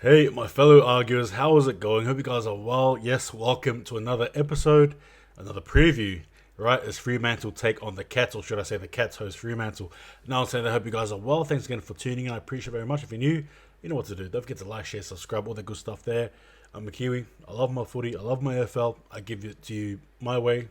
Hey, my fellow arguers, how is it going? Hope you guys are well. Yes, welcome to another episode, another preview, right? As Fremantle take on the Cats, or should I say the Cats host Fremantle. Now I'm saying I hope you guys are well. Thanks again for tuning in. I appreciate it very much. If you're new, you know what to do. Don't forget to like, share, subscribe, all that good stuff there. I'm a Kiwi. I love my footy. I love my AFL. I give it to you my way,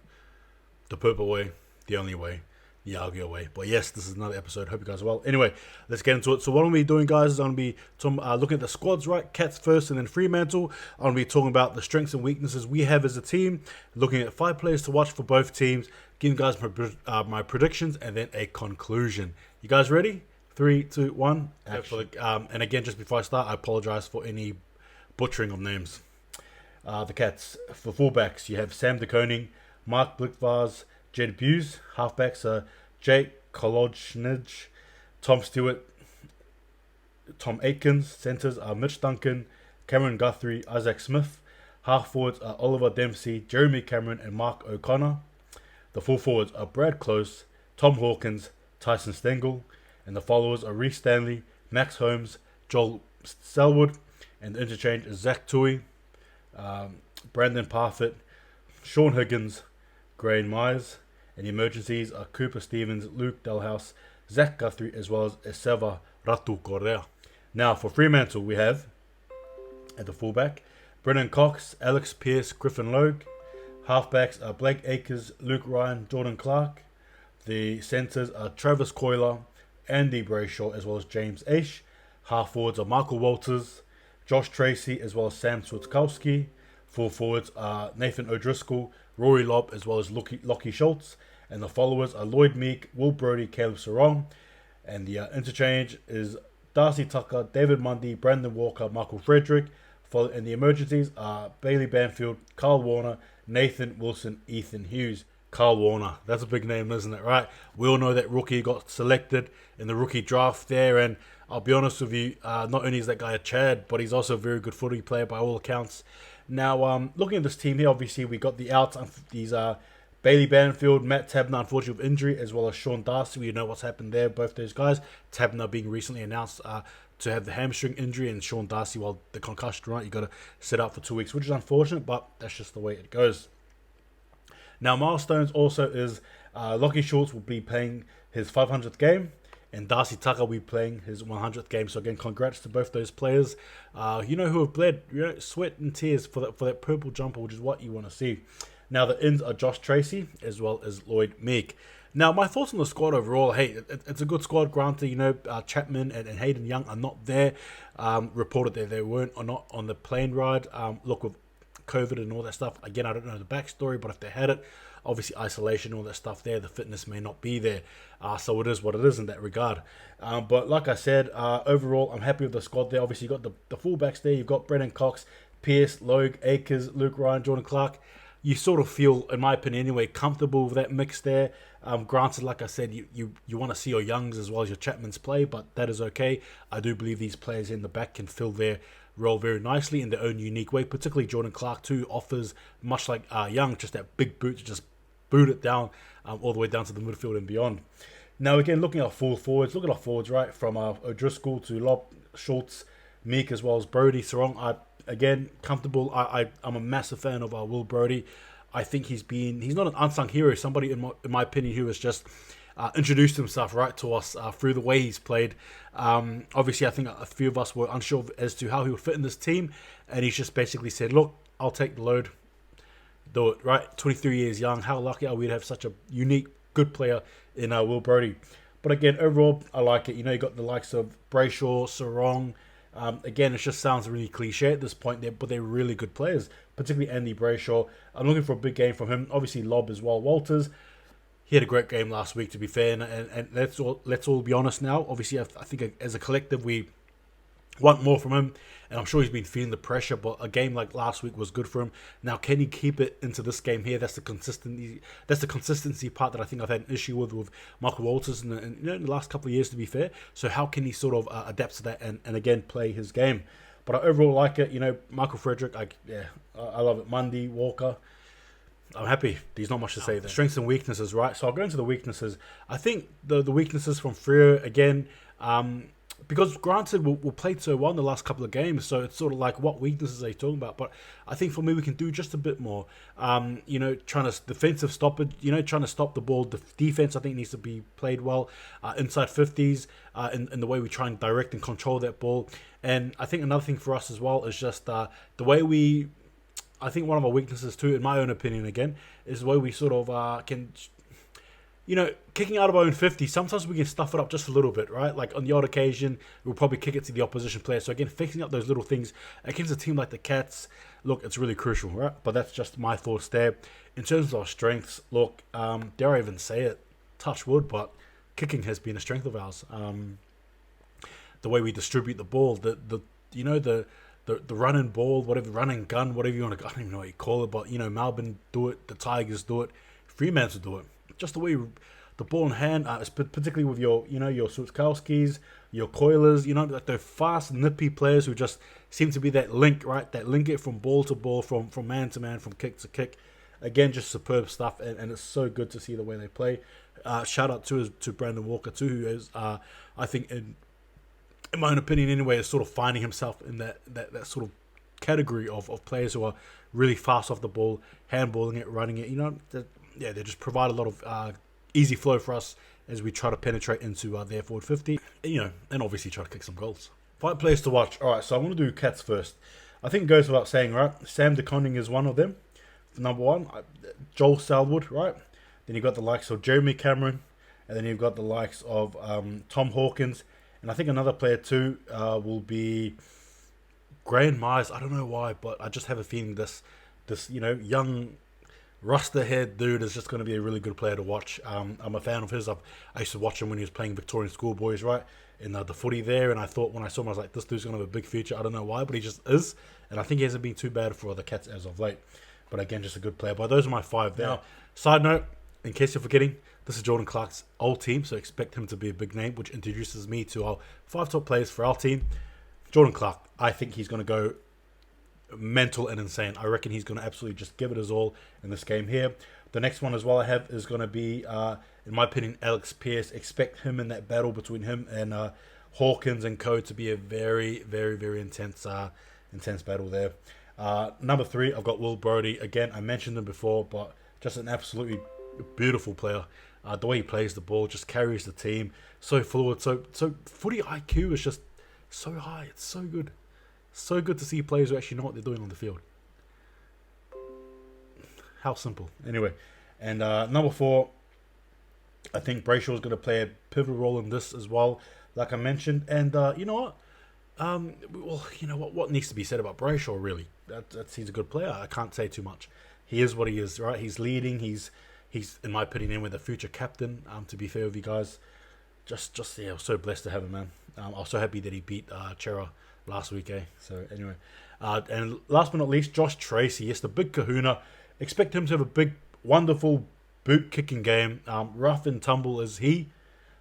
the purple way, the only way, the argue way. But yes, this is another episode. Hope you guys are well. Anyway, let's get into it. So what I'm going to be doing, guys, is I'm going to be looking at the squads, right? Cats first and then Fremantle. I'm going to be talking about the strengths and weaknesses we have as a team, looking at 5 players to watch for both teams, giving guys my predictions, and then a conclusion. You guys ready? 3, 2, 1. And again, just before I start, I apologize for any butchering of names. The Cats. For fullbacks, you have Sam De Koning, Mark Blickvars, Jed Buse. Halfbacks are Jake Kolodnij, Tom Stewart, Tom Aikens. Centres are Mitch Duncan, Cameron Guthrie, Isaac Smith. Half forwards are Oliver Dempsey, Jeremy Cameron, and Mark O'Connor. The full forwards are Brad Close, Tom Hawkins, Tyson Stengel. And the followers are Reece Stanley, Max Holmes, Joel Selwood. And the interchange is Zach Tui, Brandon Parfitt, Sean Higgins, Graham Myers. And the emergencies are Cooper Stevens, Luke Delhouse, Zach Guthrie, as well as Eseva Ratu Correa. Now for Fremantle, we have at the fullback Brennan Cox, Alex Pearce, Griffin Logue. Halfbacks are Blake Acres, Luke Ryan, Jordan Clark. The centres are Travis Coyler, Andy Brayshaw, as well as James Aish. Half forwards are Michael Walters, Josh Tracy, as well as Sam Switkowski. Full forwards are Nathan O'Driscoll, Rory Lobb, as well as Lockie Schultz. And the followers are Lloyd Meek, Will Brodie, Caleb Sarong. And the interchange is Darcy Tucker, David Mundy, Brandon Walker, Michael Frederick. And the emergencies are Bailey Banfield, Carl Warner, Nathan Wilson, Ethan Hughes. Carl Warner, that's a big name, isn't it, right? We all know that rookie got selected in the rookie draft there, and I'll be honest with you, not only is that guy a Chad, but he's also a very good footy player by all accounts. Now, looking at this team here, obviously we got the outs. These are Bailey Banfield, Matt Tabner, unfortunately with injury, as well as Sean Darcy. We know what's happened there, both those guys. Tabner being recently announced to have the hamstring injury, and Sean Darcy, well, the concussion, right? You got to sit out for 2 weeks, which is unfortunate, but that's just the way it goes. Now, milestones also is Lockie Schultz will be playing his 500th game, and Darcy Tucker will be playing his 100th game. So again, congrats to both those players. Who have bled sweat and tears for that purple jumper, which is what you want to see. Now, the ins are Josh Tracy as well as Lloyd Meek. Now, my thoughts on the squad overall, hey, it's a good squad. Granted, Chapman and Hayden Young are not there. Reported that they weren't or not on the plane ride. Look, with COVID and all that stuff, again, I don't know the backstory, but if they had it, obviously isolation, all that stuff there, the fitness may not be there. So it is what it is in that regard. But like I said, overall, I'm happy with the squad there. Obviously, you've got the fullbacks there. You've got Brennan Cox, Pearce, Logue, Akers, Luke Ryan, Jordan Clark. You sort of feel, in my opinion anyway, comfortable with that mix there. Granted, like I said, you want to see your Youngs as well as your Chapmans play, but that is okay. I do believe these players in the back can fill their role very nicely in their own unique way. Particularly Jordan Clark too offers, much like Young, just that big boot to just boot it down all the way down to the midfield and beyond. Now again, looking at our full forwards, look at our forwards, right, from O'Driscoll to Lobb, Schultz, Meek, as well as Brodie, Sarong. Again, comfortable. I'm a massive fan of Will Brodie. I think he's not an unsung hero, somebody in my opinion who has just introduced himself right to us through the way he's played. Obviously, I think a few of us were unsure as to how he would fit in this team, and he's just basically said, look, I'll take the load, do it, right? 23 years young, how lucky are we to have such a unique, good player in Will Brodie. But again, overall, I like it. You got the likes of Brayshaw, Sarong. Again, it just sounds really cliche at this point there, but they're really good players, particularly Andy Brayshaw. I'm looking for a big game from him. Obviously, Lobb as well. Walters, he had a great game last week, to be fair, and let's all be honest now. Obviously, I think as a collective, we want more from him, and I'm sure he's been feeling the pressure, but a game like last week was good for him. Now, can he keep it into this game here? That's the consistency part that I think I've had an issue with Michael Walters in the last couple of years, to be fair. So how can he sort of adapt to that and again play his game? But I overall like it. Michael Frederick, I love it. Mundy, Walker, I'm happy. There's not much to say there. Strengths and weaknesses, right? So I'll go into the weaknesses. I think the weaknesses from Freo, again, because granted, we'll played so well in the last couple of games, so it's sort of like what weaknesses are you talking about? But I think for me, we can do just a bit more. Trying to defensive stop it. Trying to stop the ball. The defense, I think, needs to be played well. Inside 50s, in the way we try and direct and control that ball. And I think another thing for us as well is just the way we. I think one of our weaknesses too, in my own opinion, again, is the way we sort of can. Kicking out of our own 50, sometimes we can stuff it up just a little bit, right? Like on the odd occasion, we'll probably kick it to the opposition player. So again, fixing up those little things against a team like the Cats, look, it's really crucial, right? But that's just my thoughts there. In terms of our strengths, look, dare I even say it, touch wood, but kicking has been a strength of ours. The way we distribute the ball, the running ball, whatever, running gun, whatever you want to, I don't even know what you call it, but Melbourne do it, the Tigers do it, Fremantle do it. Just the way the ball in hand, particularly with your Sutkowskis, your Coilers, like they're fast, nippy players who just seem to be that link, right? That link it from ball to ball, from man to man, from kick to kick. Again, just superb stuff, and it's so good to see the way they play. Shout out to Brandon Walker too, who is, I think, in my own opinion anyway, is sort of finding himself in that sort of category of players who are really fast off the ball, handballing it, running it, they just provide a lot of easy flow for us as we try to penetrate into their forward 50, and obviously try to kick some goals. 5 players to watch. All right, so I want to do Cats first. I think it goes without saying, right? Sam De Koning is one of them. Number 1, Joel Selwood, right? Then you've got the likes of Jeremy Cameron, and then you've got the likes of Tom Hawkins, and I think another player too will be Graham Myers. I don't know why, but I just have a feeling this young Rasta-head dude is just going to be a really good player to watch. I'm a fan of his. I used to watch him when he was playing Victorian schoolboys, right, in the footy there, and I thought when I saw him, I was like, this dude's going to have a big future. I don't know why, but he just is, and I think he hasn't been too bad for the Cats as of late. But again, just a good player. But those are my 5 there. Now, side note, in case you're forgetting, this is Jordan Clark's old team, so expect him to be a big name, which introduces me to our 5 top players for our team. Jordan Clark, I think he's going to go mental and insane. I reckon he's going to absolutely just give it his all in this game here. The next one as well I have is going to be, in my opinion, Alex Pearce. Expect him in that battle between him and Hawkins and co to be a very, very, very intense battle there. Number 3, I've got Will Brodie. Again, I mentioned him before, but just an absolutely beautiful player. The way he plays the ball, just carries the team. So fluid. So footy IQ is just so high. It's so good. So good to see players who actually know what they're doing on the field. How simple. Anyway, and number 4, I think Brayshaw is going to play a pivotal role in this as well, like I mentioned. And you know what? What needs to be said about Brayshaw, really? He's a good player. I can't say too much. He is what he is, right? He's leading. He's in my opinion, with a future captain. To be fair with you guys, just I was so blessed to have him, man. I was so happy that he beat Chera last week, eh? So anyway, and last but not least, Josh Tracy. Yes, the big Kahuna. Expect him to have a big, wonderful boot kicking game. Rough and tumble as he,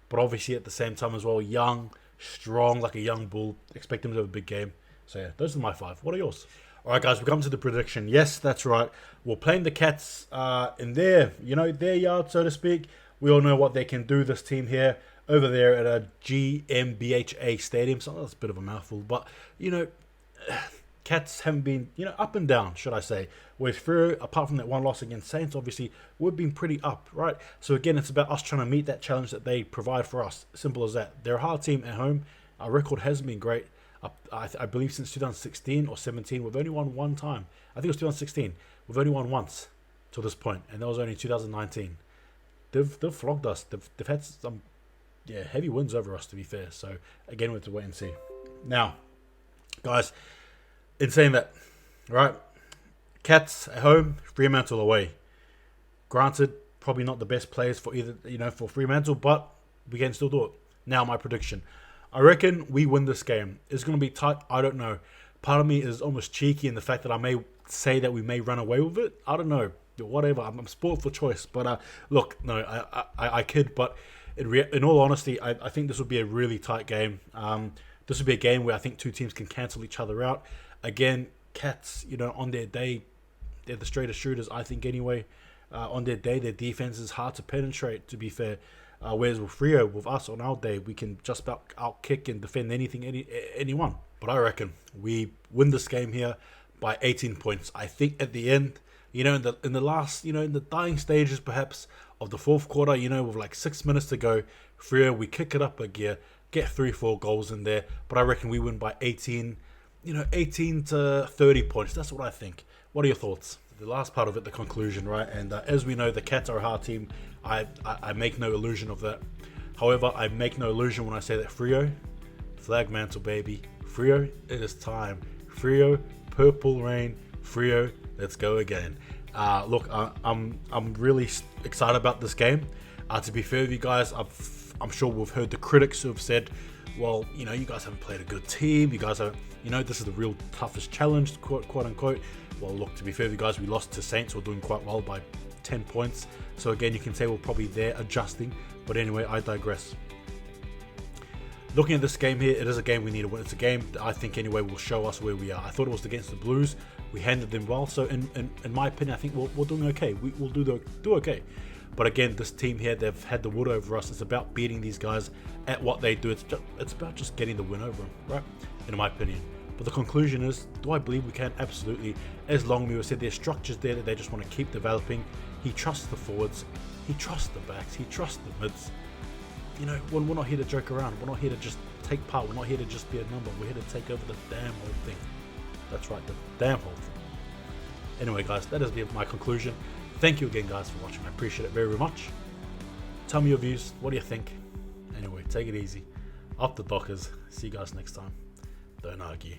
but obviously at the same time as well, young, strong like a young bull. Expect him to have a big game. So yeah, those are my 5. What are yours? All right, guys, we come to the prediction. Yes, that's right. We're playing the Cats in their yard, so to speak. We all know what they can do. This team here over there at a GMBHA stadium. So that's a bit of a mouthful, but Cats haven't been, up and down, should I say. Whereas Freo, apart from that one loss against Saints, obviously, we've been pretty up, right? So again, it's about us trying to meet that challenge that they provide for us. Simple as that. They're a hard team at home. Our record hasn't been great. I believe since 2016 or 17, we've only won one time. I think it was 2016. We've only won once to this point, and that was only 2019. They've flogged us. They've had some heavy wins over us, to be fair. So again, we have to wait and see. Now, guys, in saying that, right, Cats at home, Fremantle away. Granted, probably not the best players for either, for Fremantle, but we can still do it. Now, my prediction. I reckon we win this game. It's going to be tight. I don't know. Part of me is almost cheeky in the fact that I may say that we may run away with it. I don't know. Whatever. I'm spoiled for choice. But look, no, I kid. But in all honesty, I think this would be a really tight game. This would be a game where I think two teams can cancel each other out. Again, Cats, on their day, they're the straightest shooters, I think, anyway. On their day, their defense is hard to penetrate, to be fair. Whereas with Freo, with us on our day, we can just about out kick and defend anyone. But I reckon we win this game here by 18 points. I think at the end, in the last, in the dying stages perhaps of the fourth quarter, with like 6 minutes to go, Freo, we kick it up a gear, get 3-4 goals in there. But I reckon we win by 18 to 30 points. That's what I think. What are your thoughts? The last part of it, the conclusion, right? And as we know, the Cats are a hard team. I make no illusion of that. However, I make no illusion when I say that Freo, flag mantle, baby. Freo, it is time. Freo, purple rain. Freo, let's go again. Look, I'm really excited about this game. To be fair with you guys, I'm sure we've heard the critics who have said, well, you guys haven't played a good team. You guys are, this is the real toughest challenge, quote unquote. Well, look, to be fair with you guys, we lost to Saints, who are doing quite well by 10 points. So again, you can say we're probably there adjusting. But anyway, I digress. Looking at this game here, it is a game we need to win. It's a game that I think anyway will show us where we are. I thought it was against the Blues. We handled them well. So in my opinion, I think we're doing okay. We'll do okay. But again, this team here, they've had the wood over us. It's about beating these guys at what they do. It's about just getting the win over them, right? In my opinion. But the conclusion is, do I believe we can? Absolutely. As Longmuir said, there's structures there that they just want to keep developing. He trusts the forwards. He trusts the backs. He trusts the mids. We're not here to joke around. We're not here to just take part. We're not here to just be a number. We're here to take over the damn whole thing. That's right, the damn whole thing. Anyway, guys, that has been my conclusion. Thank you again, guys, for watching. I appreciate it very, very much. Tell me your views. What do you think? Anyway, take it easy. Up the Dockers. See you guys next time. Don't argue.